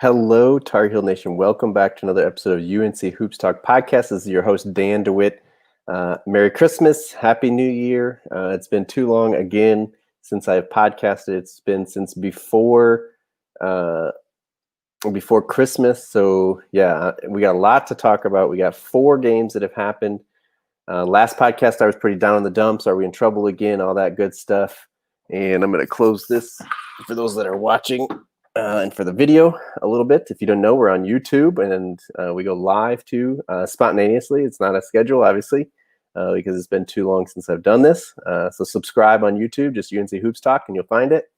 Hello, Tar Heel Nation. Welcome back to another episode of UNC Hoops Talk Podcast. This is your host, Dan DeWitt. Merry Christmas. Happy New Year. It's been too long again since I've podcasted. It's been since before Christmas. So, yeah, we got a lot to talk about. We got 4 games that have happened. Last podcast, I was pretty down in the dumps. Are we in trouble again? All that good stuff. And I'm going to close this for those that are watching. And for the video a little bit, if you don't know, we're on YouTube and we go live too, spontaneously. It's not a schedule, obviously, because it's been too long since I've done this. So subscribe on YouTube, just UNC Hoops Talk, and you'll find it.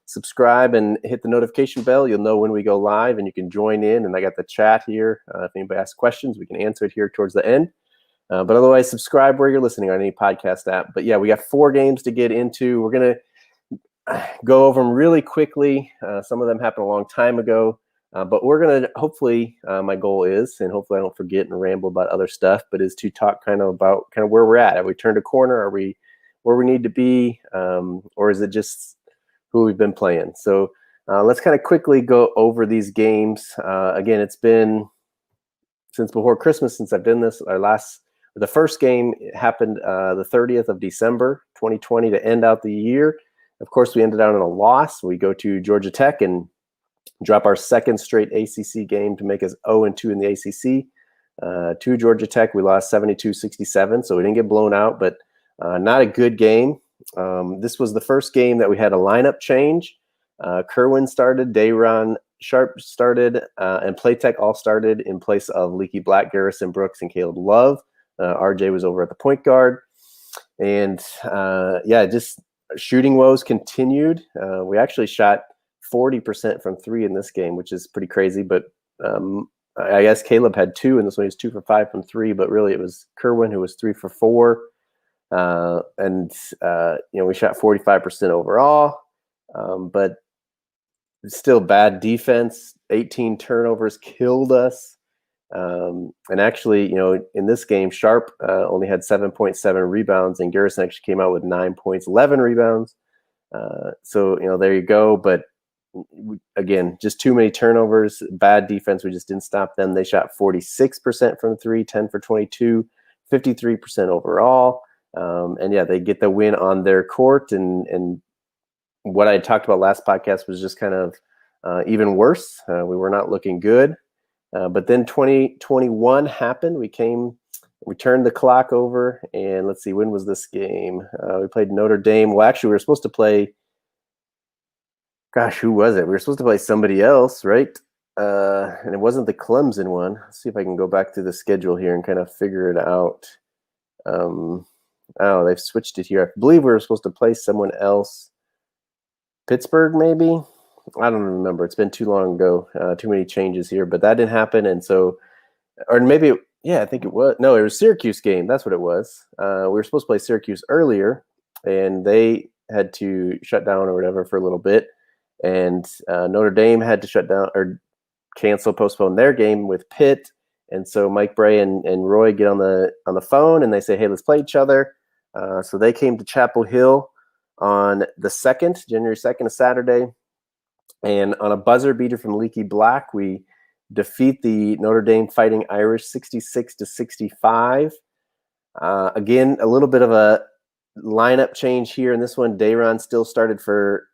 Subscribe and hit the notification bell. You'll know when we go live, and you can join in. And I got the chat here. If anybody asks questions, we can answer it here towards the end. But otherwise, subscribe where you're listening on any podcast app. But yeah, we got 4 games to get into. We're going to go over them really quickly. Some of them happened a long time ago, but we're going to hopefully, my goal is, and hopefully I don't forget and ramble about other stuff, but is to talk about where we're at. Have we turned a corner? Are we where we need to be? Or is it just who we've been playing? So let's kind of quickly go over these games. Again, it's been since before Christmas since I've done this. The first game happened the 30th of December, 2020 to end out the year. Of course, we ended out in a loss. We go to Georgia Tech and drop our second straight ACC game to make us 0-2 in the ACC. To Georgia Tech, we lost 72-67, so we didn't get blown out, but not a good game. This was the first game that we had a lineup change. Kerwin started, Dayron Sharp started, and Playtech all started in place of Leaky Black, Garrison Brooks, and Caleb Love. RJ was over at the point guard. And just shooting woes continued. We actually shot 40% from 3 in this game, which is pretty crazy. But I guess Caleb had 2, and this one he was 2 for 5 from 3. But really, it was Kerwin who was 3 for 4. We shot 45% overall. But still bad defense. 18 turnovers killed us. And actually, in this game, Sharp only had 7.7 rebounds, and Garrison actually came out with 9 points, 11 rebounds. So there you go. But again, just too many turnovers, bad defense. We just didn't stop them. They shot 46% from 3, 10 for 22, 53% overall. They get the win on their court. And what I talked about last podcast was just kind of even worse. We were not looking good. But then 2021 happened. We turned the clock over, and let's see, when was this game? We played Notre Dame. Well, actually, we were supposed to play, who was it? We were supposed to play somebody else, right? And it wasn't the Clemson one. Let's see if I can go back to the schedule here and kind of figure it out. They've switched it here. I believe we were supposed to play someone else. Pittsburgh, maybe? I don't remember. It's been too long ago. Too many changes here, but that didn't happen. And so, or maybe, I think it was. No, it was Syracuse game. That's what it was. We were supposed to play Syracuse earlier, and they had to shut down or whatever for a little bit. And Notre Dame had to shut down or postpone their game with Pitt. And so Mike Bray and Roy get on the phone, and they say, hey, let's play each other. So they came to Chapel Hill on the 2nd, January 2nd, a Saturday. And on a buzzer beater from Leaky Black, we defeat the Notre Dame Fighting Irish 66-65. Again, a little bit of a lineup change here. In this one, Dayron still started for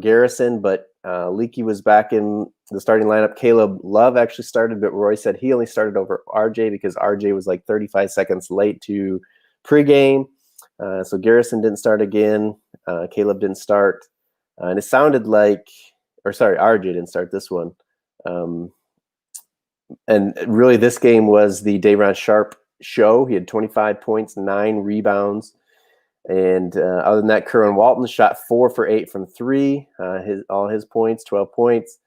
Garrison, but Leaky was back in the starting lineup. Caleb Love actually started, but Roy said he only started over RJ because RJ was like 35 seconds late to pregame. So Garrison didn't start again. Caleb didn't start. And it sounded like... RJ didn't start this one. And really, this game was the Dayron Sharp show. He had 25 points, 9 rebounds. And other than that, Kerwin Walton shot 4 for 8 from 3. All his points, 12 points.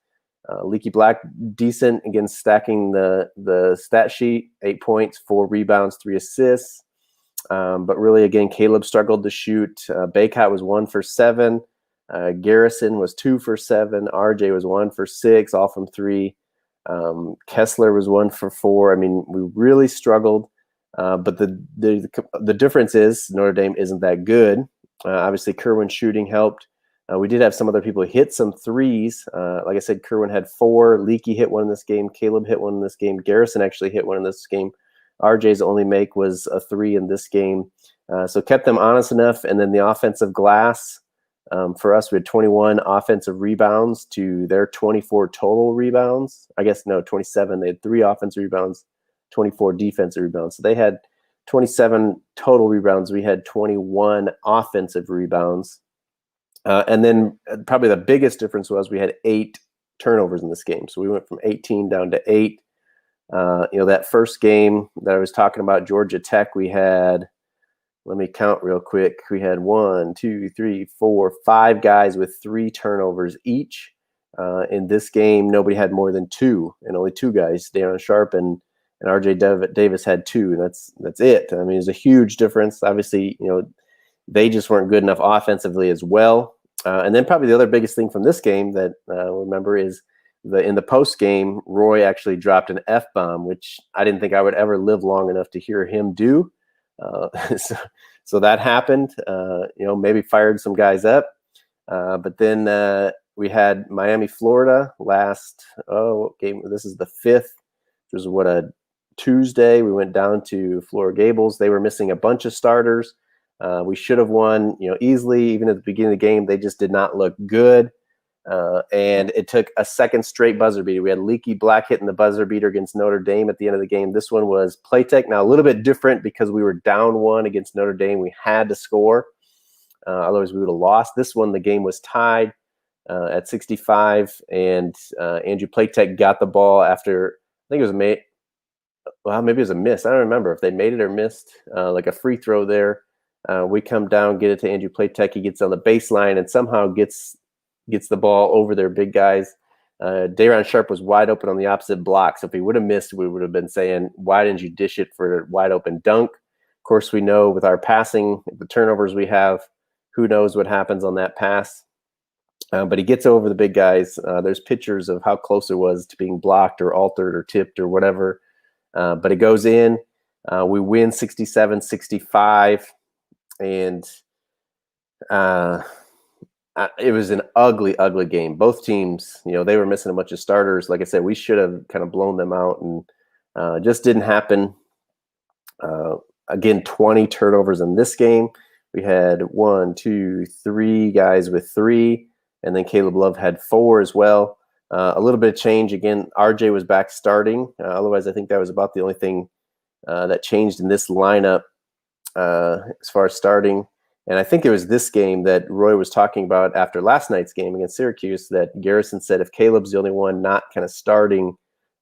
Leaky Black, decent, again, stacking the stat sheet, 8 points, 4 rebounds, 3 assists. But really, again, Caleb struggled to shoot. Baycott was 1 for 7. Garrison was 2 for 7. RJ was 1 for 6, all from 3. Kessler was 1 for 4. I mean, we really struggled. But the difference is Notre Dame isn't that good. Obviously, Kerwin's shooting helped. We did have some other people hit some threes. Like I said, Kerwin had 4. Leaky hit one in this game. Caleb hit one in this game. Garrison actually hit one in this game. RJ's only make was a 3 in this game. So kept them honest enough. And then the offensive glass, for us, we had 21 offensive rebounds to their 24 total rebounds. I guess, no, 27. They had 3 offensive rebounds, 24 defensive rebounds. So they had 27 total rebounds. We had 21 offensive rebounds. And then probably the biggest difference was we had 8 turnovers in this game. So we went from 18 down to 8. That first game that I was talking about, Georgia Tech, we had, let me count real quick. We had 1, 2, 3, 4, 5 guys with 3 turnovers each. In this game, nobody had more than 2, and only 2 guys, Darren Sharp and RJ Davis had 2, and that's it. I mean, it's a huge difference. Obviously, they just weren't good enough offensively as well. And then probably the other biggest thing from this game that remember is in the post game, Roy actually dropped an F-bomb, which I didn't think I would ever live long enough to hear him do. So that happened. Maybe fired some guys up. But then we had Miami, Florida last game. This is the 5th, which was a Tuesday. We went down to Flora Gables. They were missing a bunch of starters. We should have won, easily. Even at the beginning of the game, they just did not look good. And it took a second straight buzzer beater. We had Leaky Black hitting the buzzer beater against Notre Dame at the end of the game. This one was Playtech. Now, a little bit different because we were down 1 against Notre Dame. We had to score. Otherwise, we would have lost. This one, the game was tied at 65, and Andrew Playtech got the ball after, I think it was maybe it was a miss. I don't remember if they made it or missed, like a free throw there. We come down, get it to Andrew Playtech. He gets on the baseline and somehow gets the ball over their big guys. Dayron Sharp was wide open on the opposite block. So if he would have missed, we would have been saying, why didn't you dish it for a wide open dunk? Of course, we know with our passing, the turnovers we have, who knows what happens on that pass. But he gets over the big guys. There's pictures of how close it was to being blocked or altered or tipped or whatever. But it goes in. We win 67-65. And it was an ugly, ugly game. Both teams, they were missing a bunch of starters. Like I said, we should have kind of blown them out, and just didn't happen. Again, 20 turnovers in this game. We had 1, 2, 3 guys with 3, and then Caleb Love had 4 as well. A little bit of change. Again, RJ was back starting. Otherwise, I think that was about the only thing that changed in this lineup as far as starting. And I think it was this game that Roy was talking about after last night's game against Syracuse, that Garrison said, if Caleb's the only one not kind of starting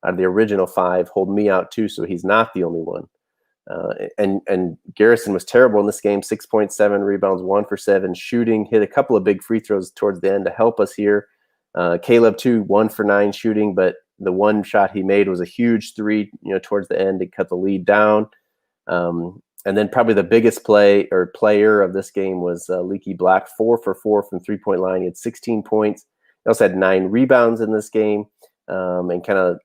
out of the original 5, hold me out too, so he's not the only one. And Garrison was terrible in this game, 6.7 rebounds, 1 for 7 shooting, hit a couple of big free throws towards the end to help us here. Caleb too, 1 for 9 shooting, but the one shot he made was a huge 3, towards the end to cut the lead down. And then probably the biggest player of this game was Leaky Black, 4 for 4 from 3-point line. He had 16 points. He also had 9 rebounds in this game, and kind of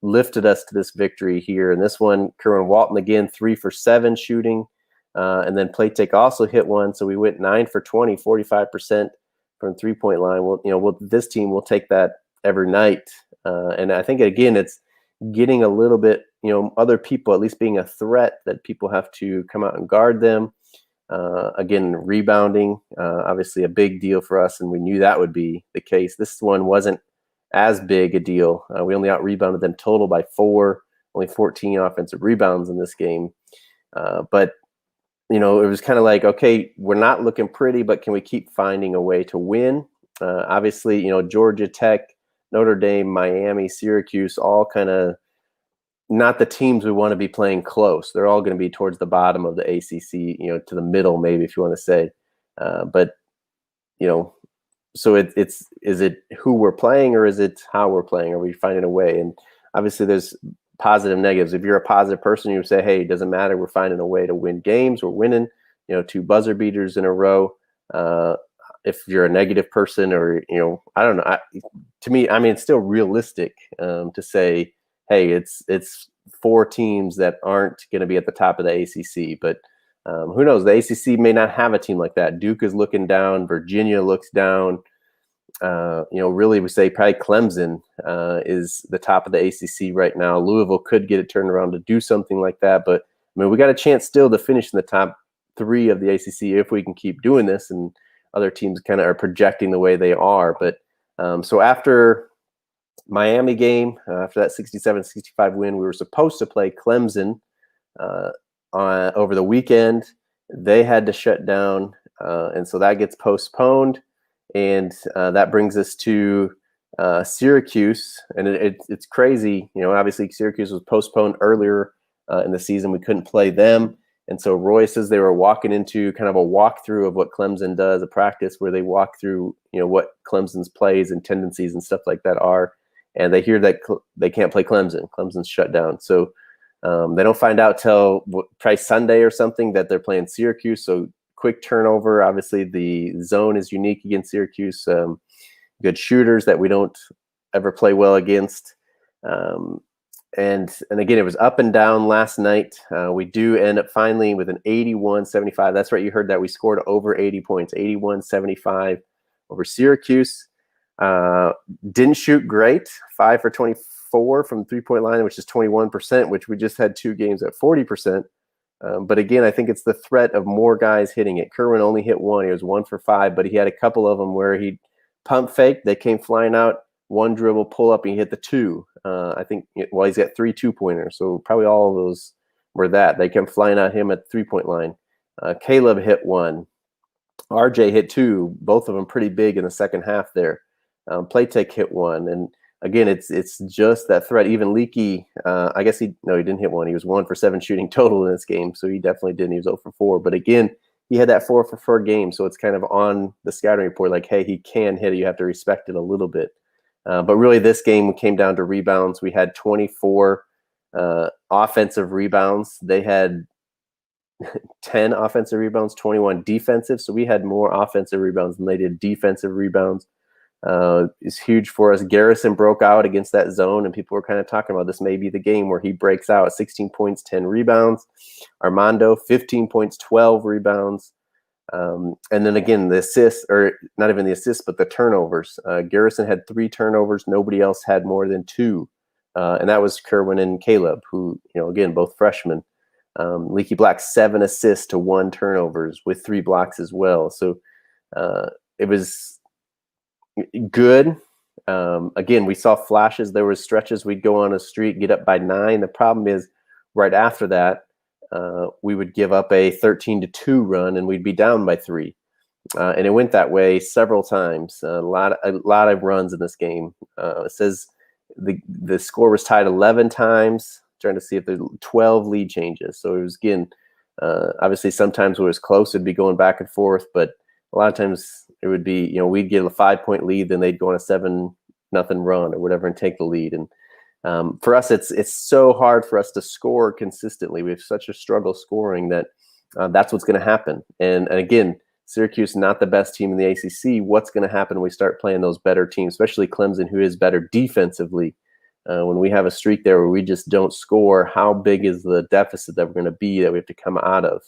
lifted us to this victory here. And this one, Kerwin Walton again, 3 for 7 shooting, and then Playtech also hit one. So we went 9 for 20, 45% from 3-point line. This team will take that every night, and I think again it's getting a little bit, other people at least being a threat that people have to come out and guard them. Again, rebounding, obviously a big deal for us, and we knew that would be the case. This one wasn't as big a deal. We only out-rebounded them total by 4, only 14 offensive rebounds in this game. But, it was kind of like, okay, we're not looking pretty, but can we keep finding a way to win? Obviously, Georgia Tech, Notre Dame, Miami, Syracuse, all kind of not the teams we want to be playing close. They're all going to be towards the bottom of the ACC, to the middle, maybe, if you want to say. But, so is it who we're playing, or is it how we're playing? Are we finding a way? And obviously there's positive negatives. If you're a positive person, you say, hey, it doesn't matter. We're finding a way to win games. We're winning, 2 buzzer beaters in a row. If you're a negative person, or, I don't know. To me, it's still realistic to say, hey, it's 4 teams that aren't going to be at the top of the ACC. But Who knows? The ACC may not have a team like that. Duke is looking down. Virginia looks down. Really we say probably Clemson is the top of the ACC right now. Louisville could get it turned around to do something like that. But, I mean, we got a chance still to finish in the top 3 of the ACC if we can keep doing this, and other teams kind of are projecting the way they are. But so after Miami game, after that 67-65 win, we were supposed to play Clemson over the weekend. They had to shut down, and so that gets postponed. And that brings us to Syracuse, and it's crazy. Obviously Syracuse was postponed earlier in the season. We couldn't play them, and so Roy says they were walking into kind of a walkthrough of what Clemson does, a practice where they walk through, what Clemson's plays and tendencies and stuff like that are, and they hear that they can't play Clemson. Clemson's shut down, so they don't find out till probably Sunday or something that they're playing Syracuse. So quick turnover. Obviously, the zone is unique against Syracuse. Good shooters that we don't ever play well against. And again, it was up and down last night. We do end up finally with an 81-75. That's right. You heard that. We scored over 80 points, 81-75 over Syracuse. Didn't shoot great. 5 for 24 from 3-point line, which is 21%, which we just had 2 games at 40%. But again, I think it's the threat of more guys hitting it. Kerwin only hit 1. He was 1 for 5, but he had a couple of them where he pump fake. They came flying out, 1 dribble, pull up, and he hit the 2. I think, he's got 3 2-pointers. So probably all of those were that. They came flying at him at the 3-point line. Caleb hit 1. RJ hit 2, both of them pretty big in the second half there. Playtech hit 1. And again, it's just that threat. Even Leaky, I guess he didn't hit 1. He was 1 for 7 shooting total in this game, so he definitely didn't. He was 0 for 4. But again, he had that 4 for 4 game, so it's kind of on the scouting report, like, hey, he can hit it. You have to respect it a little bit. But really, this game came down to rebounds. We had 24 offensive rebounds. They had 10 offensive rebounds, 21 defensive. So we had more offensive rebounds than they did defensive rebounds. Is huge for us. Garrison broke out against that zone, and people were kind of talking about this may be the game where he breaks out. 16 points, 10 rebounds. Armando, 15 points, 12 rebounds. And then again, the assists, or not even the assists, but the turnovers. Garrison had 3 turnovers. Nobody else had more than 2. And that was Kerwin and Caleb, who, again, both freshmen. Leaky Black, 7 assists to 1 turnovers with 3 blocks as well. So it was good. Again, we saw flashes. There was stretches we'd go on a streak, get up by 9. The problem is right after that, we would give up a 13-2 run and we'd be down by 3. And it went that way several times. A lot of runs in this game. It says the score was tied 11 times, trying to see if there's 12 lead changes. So it was, again, obviously sometimes when it was close, it'd be going back and forth, but a lot of times it would be, we'd get a 5-point lead, then they'd go on a 7-0 run or whatever and take the lead. And for us, it's so hard for us to score consistently. We have such a struggle scoring that that's what's going to happen. And again, Syracuse, not the best team in the ACC. What's going to happen when we start playing those better teams, especially Clemson, who is better defensively? When we have a streak there where we just don't score, how big is the deficit that we're going to be that we have to come out of?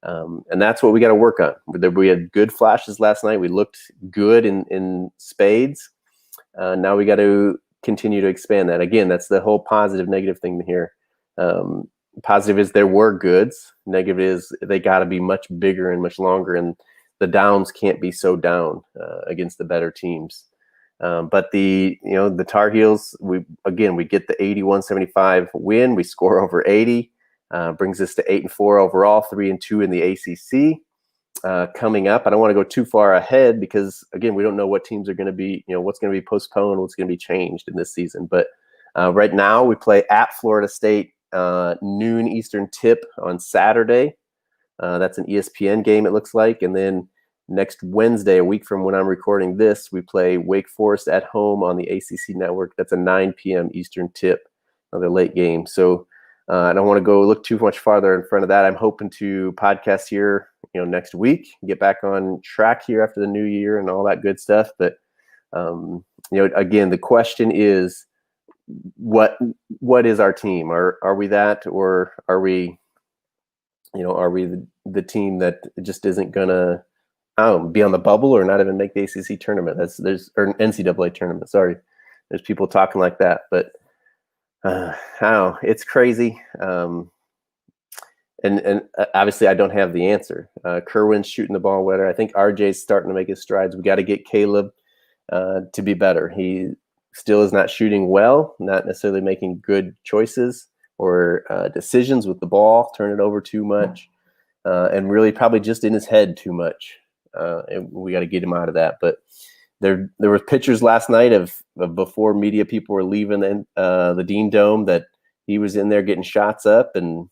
And that's what we got to work on. We had good flashes last night. We looked good in spades. Now we got to continue to expand that. Again, that's the whole positive, negative thing here. Positive is there were goods. Negative is they got to be much bigger and much longer, and the downs can't be so down against the better teams. But the Tar Heels, we get the 81-75 win. We score over 80. Brings us to 8-4 overall, 3-2 in the ACC. Coming up, I don't want to go too far ahead because, again, we don't know what teams are going to be, what's going to be postponed, what's going to be changed in this season. But right now, we play at Florida State, noon Eastern tip on Saturday. That's an ESPN game, it looks like. And then next Wednesday, a week from when I'm recording this, we play Wake Forest at home on the ACC network. That's a 9 p.m. Eastern tip, another late game. So I don't want to go look too much farther in front of that. I'm hoping to podcast here, next week, get back on track here after the new year and all that good stuff. But, again, the question is, what is our team? Are we that, or are we Are we the team that just isn't gonna be on the bubble or not even make the ACC tournament? Or an NCAA tournament. Sorry, there's people talking like that, but it's crazy. And obviously I don't have the answer. Kerwin's shooting the ball better. I think RJ's starting to make his strides. We got to get Caleb to be better. He still is not shooting well, not necessarily making good choices or decisions with the ball, turn it over too much, and really probably just in his head too much. And we got to get him out of that. But there were pictures last night of before media people were leaving the Dean Dome that he was in there getting shots up, and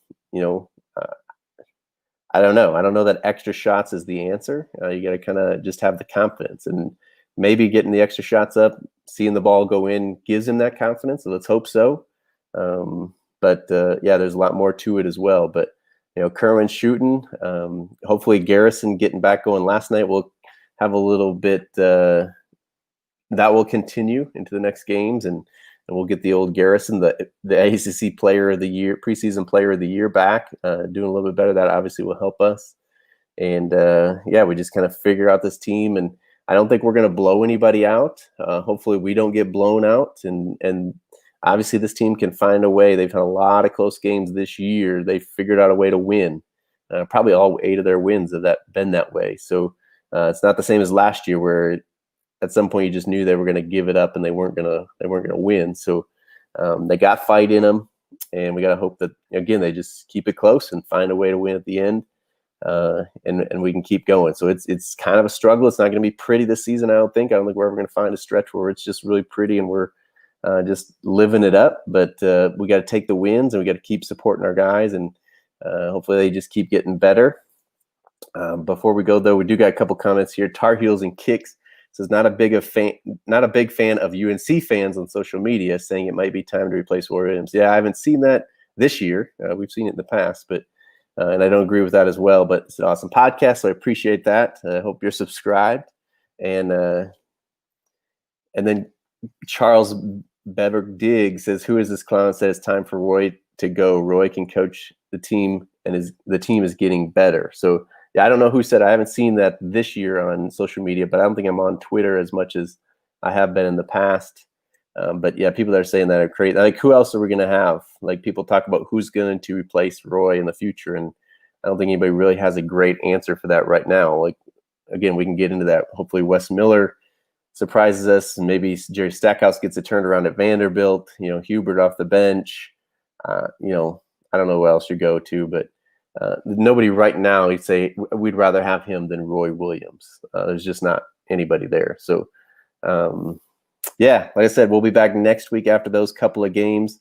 I don't know. I don't know that extra shots is the answer. You got to kind of just have the confidence, and maybe getting the extra shots up, seeing the ball go in gives him that confidence. So let's hope so. But there's a lot more to it as well. But Kerwin shooting. Hopefully Garrison getting back going last night will have a little bit that will continue into the next games, and we'll get the old Garrison, the ACC player of the year, preseason player of the year back, doing a little bit better. That obviously will help us. And we just kind of figure out this team. And I don't think we're going to blow anybody out. Hopefully we don't get blown out. And obviously this team can find a way. They've had a lot of close games this year. They've figured out a way to win. Probably all 8 of their wins have been that way. So it's not the same as last year where at some point you just knew they were going to give it up and they weren't going to win. So they got fight in them, and we got to hope that again they just keep it close and find a way to win at the end, and we can keep going. So it's kind of a struggle. It's not going to be pretty this season. I don't think we're ever going to find a stretch where it's just really pretty and we're just living it up. But we got to take the wins, and we got to keep supporting our guys, and hopefully they just keep getting better. Before we go though, we do got a couple comments here. Tar Heels and Kicks says not a big fan of UNC fans on social media, saying it might be time to replace Williams. Yeah, I haven't seen that this year. We've seen it in the past, but and I don't agree with that as well. But it's an awesome podcast, so I appreciate that. I hope you're subscribed. And then Charles Bever Diggs says, "Who is this clown that says it's time for Roy to go? Roy can coach the team, and the team is getting better." So. Yeah, I don't know who said. I haven't seen that this year on social media, but I don't think I'm on Twitter as much as I have been in the past. But yeah, people that are saying that are crazy. Like, who else are we going to have? Like, people talk about who's going to replace Roy in the future, and I don't think anybody really has a great answer for that right now. Like, again, we can get into that. Hopefully, Wes Miller surprises us, and maybe Jerry Stackhouse gets it turned around at Vanderbilt. Hubert off the bench. I don't know who else you go to, but. Nobody right now, he'd say we'd rather have him than Roy Williams. There's just not anybody there. So, like I said, we'll be back next week after those couple of games.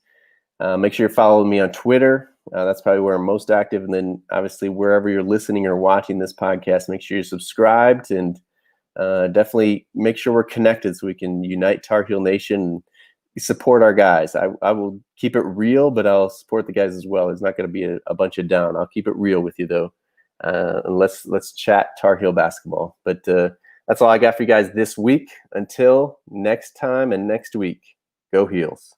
Make sure you're following me on Twitter. That's probably where I'm most active. And then, obviously, wherever you're listening or watching this podcast, make sure you're subscribed, and definitely make sure we're connected so we can unite Tar Heel Nation and support our guys. I will keep it real, but I'll support the guys as well. There's not going to be a bunch of down. I'll keep it real with you though. And let's chat Tar Heel basketball. But that's all I got for you guys this week. Until next time and next week, go Heels.